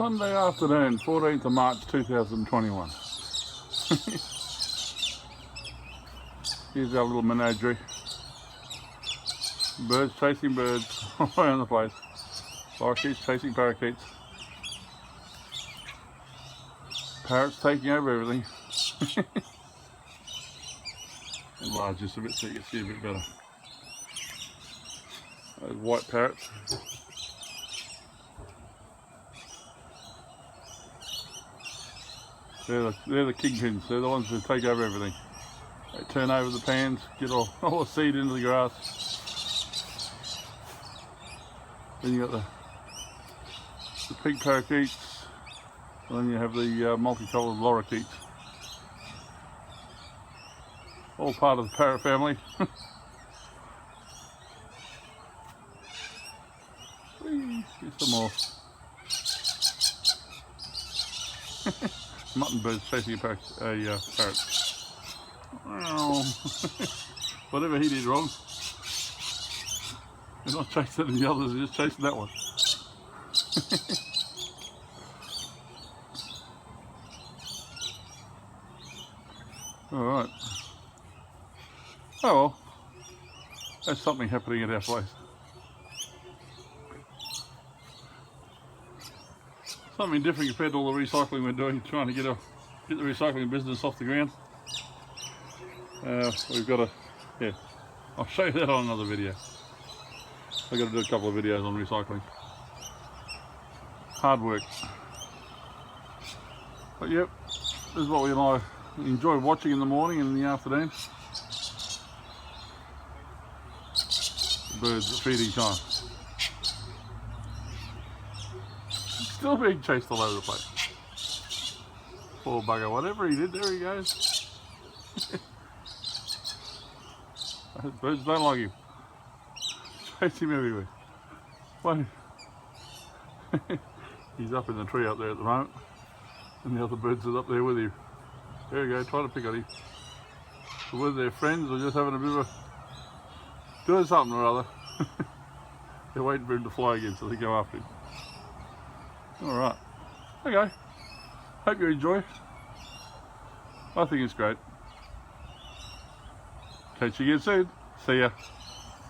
Sunday afternoon, 14th of March 2021. Here's our little menagerie. Birds chasing birds all around the place. Lorikeets chasing parakeets. Parrots taking over everything. Enlarge this a bit so you can see a bit better. Those white parrots. They're the kingpins. They're the ones who take over everything. They turn over the pans, get all the seed into the grass. Then you got the pink parakeets, and then you have the multicoloured lorikeets. All part of the parrot family. Here's some more. Mutton birds chasing a parrot. Whatever he did wrong. They're not chasing the others, they're just chasing that one. Alright. Oh well. There's something happening at our place. Something different compared to all the recycling we're doing, trying to get the recycling business off the ground. We've got I'll show you that on another video. I've got to do a couple of videos on recycling. Hard work. But yep, this is what we and I enjoy watching in the morning and in the afternoon. The birds at feeding time. Still being chased all over the place. Poor bugger, whatever he did, there he goes. Those birds don't like him. Chase him everywhere. Why? He's up in the tree up there at the moment, and the other birds are up there with him. There you go, trying to pick on him. So whether they're friends or just having a bit of doing something or other. They're waiting for him to fly again so they go after him. Alright, okay, hope you enjoy. I think it's great. Catch you again soon. See ya.